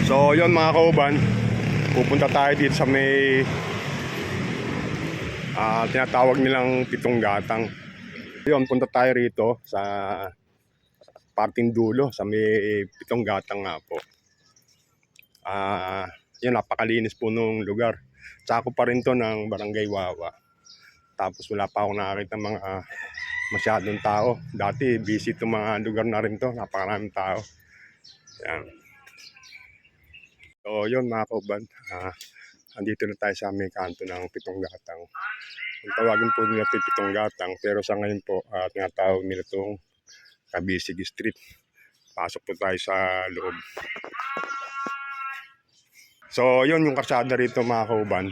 So yun mga kauban, pupunta tayo dito sa may tinatawag nilang Pitong Gatang. Yun, punta tayo rito sa parting dulo sa may Pitong Gatang nga po. Yun, napakalinis po nung lugar. Sakop pa rin to ng Barangay Wawa. Tapos wala pa akong nakakita mga masyadong tao. Dati busy itong mga lugar na rin to, napakaraming tao. Yan. So yun mga kauban, andito na tayo sa may kanto ng Pitong Gatang. Ang tawagin po nila Pitong Gatang, pero sa ngayon po tinatawag nila itong Kabisig Street. Pasok po tayo sa loob. So yun yung karsada rito mga kauban,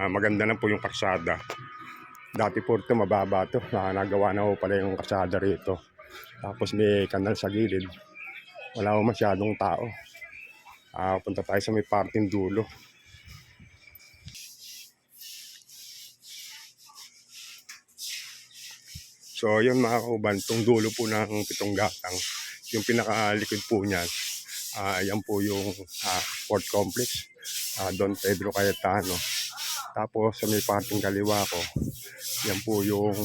maganda na po yung karsada. Dati po ito mababa ito, nagawa na po pala yung karsada rito. Tapos may kanal sa gilid, wala po masyadong tao. Punta tayo sa may parting dulo. So yun mga kauban, itong dulo po ng Pitong Gatang, yung pinakalikod po niyan, yan po yung Port Complex, Don Pedro Cayetano. Tapos sa may parting kaliwa ko, yan po yung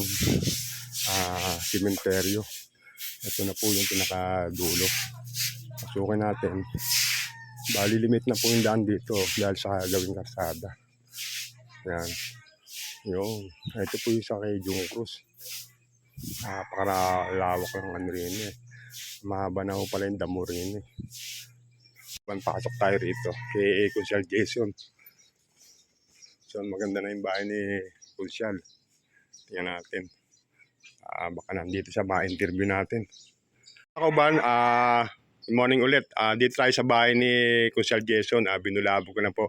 sementeryo. Ito na po yung pinakadulo. Pasukin natin. Bali limit na po yung daan dito dahil sa gawing karsada. Yan. Yung, ito po yung sa kay Jung Cruz. Para lawak lang ano rin eh. Mahaba na ho pala yung damo rin eh. Pasok tayo rito kay Kunsyal Jason. So maganda na yung bahay ni Kunsyal. Tingnan natin. Baka nandito siya ma-interview natin. Ako ba, good morning ulit. Dito tayo sa bahay ni Kunsyal Jason. Binulabog ko na po.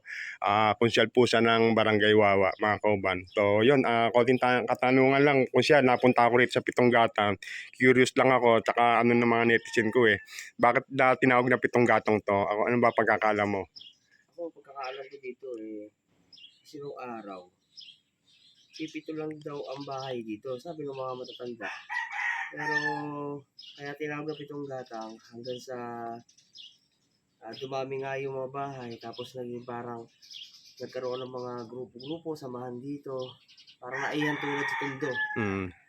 Kunsyal po siya ng Barangay Wawa, mga kauban. So yun, konting katanungan lang. Kunsyal, napunta ako rito sa Pitong Gatang. Curious lang ako, tsaka ano ng mga netizen ko eh. Bakit tinawag na Pitong Gatang to? Ano ba pagkakala mo? Ako, pagkakaalam ko dito eh, kasi nung araw, pipito lang daw ang bahay dito, sabi ng mga matatanda. Pero, kaya tinawag na Pitong Gatang hanggang sa dumami nga yung mga bahay, tapos naging parang nagkaroon ng mga grupo-grupo, samahan dito, parang naiyan tulad sa Tondo.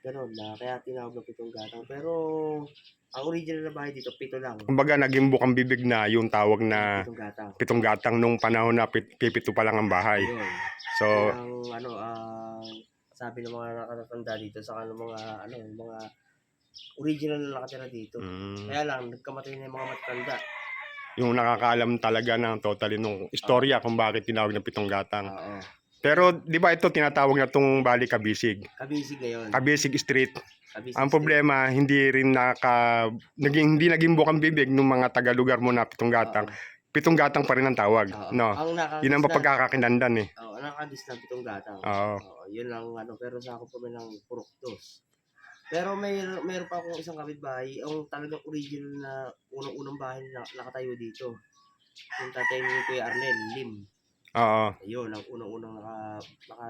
Ganon na, kaya tinawag na Pitong Gatang. Pero, ang original na bahay dito, pito lang. Kumbaga naging bukang bibig na yung tawag na Pitong Gatang. Pitong Gatang nung panahon na pipito pa lang ang bahay. Ayun. So, Sabi ng mga nakatatanda dito sa mga original na nakatira dito. Kaya lang, nagkamatay na yung mga matatanda. Yung nakakaalam talaga ng totally nung istorya kung bakit tinawag ng Pitong Gatang. Oo. Pero di ba ito tinatawag na itong Bali Kabisig? Kabisig ngayon. Kabisig Street. Kabisig Ang problema, hindi rin hindi naging bukang bibig ng mga taga-lugar mo na Pitong Gatang. Pitong Gatang pa rin ang tawag. No? Yun ang mapagkakakinlandan eh. Oo, nakakagis na Pitong Gatang. Oo. Yun lang pero sa ako kami ng Purok 2. Pero mayroon pa akong isang kapitbahay, ang talagang original na unang-unang bahay na nakatayo dito. Yung tatay ni Kuya Arnel, Lim. Oo. Ayun, ang unang-unang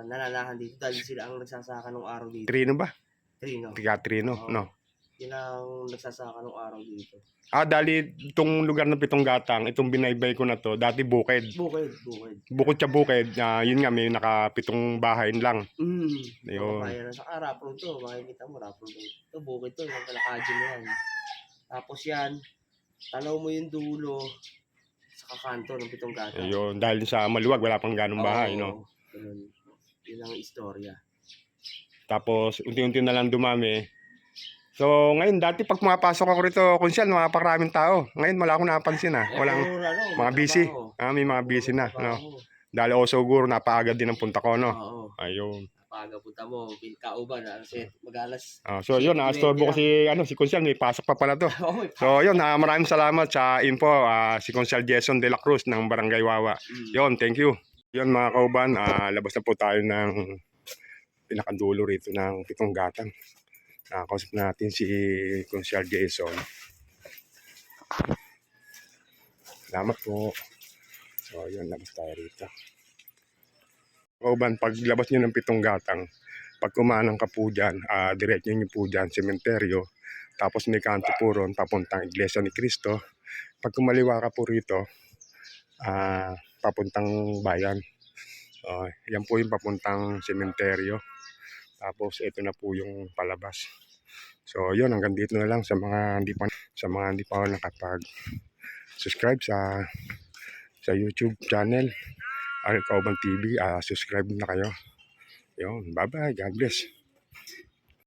nananahan dito dahil sila ang nagsasaka nung araw dito. Trino ba? Trino. Trino, no? Yun ang nagsasaka nung araw dito. Dali itong lugar ng Pitong Gatang, itong binaybay ko na to, dati bukid. Bukid. Bukod sa bukid, yun nga may nakapitong bahay lang. Ayun. Bayan sa Rapol to, makikita mo Rapol to. Ito bukid to, yung kalakadyo mo yan. Tapos yan, tanaw mo yung dulo sa kakanto ng Pitong Gatang. Ayun, dahil sa maluwag, wala pang ganong bahay, no? Ganun. Yun ang istorya. Tapos, unti-unti na lang dumami. So, ngayon, dati pag pumapasok ako rito, Kunsyal, napakaraming tao. Ngayon, wala akong napansin, Walang mga busy. May mga busy na, no? Dahil ako siguro, napaagad din ang punta ko, no? Oo. Ayun. Napaagad punta mo, kauban, mag-alas. So, yun, storbo ko si Kunsyal, may pasok pa pala to. So, yun, maraming salamat sa info, si Kunsyal Jason de la Cruz ng Barangay Wawa. Yun, thank you. Yun, mga kauban, labas na po tayo ng pinakadulo rito ng Pitong Gatang. Nakausap natin si Kunsyal Jason. Salamat po. So, yun, labas tayo rito. Kauban, pag labas nyo ng Pitong Gatang, pag kumanang ka po dyan, diretso nyo po dyan, sementeryo, tapos may kanto po ron, papuntang Iglesia ni Cristo. Pag kumaliwa ka po rito, papuntang bayan. Yan po yung papuntang sementeryo. Tapos ito na po yung palabas. So yun, hanggang dito na lang sa mga hindi pa nakapag-subscribe sa YouTube channel Al Kauban TV. Subscribe na kayo. Yun, bye bye, God bless.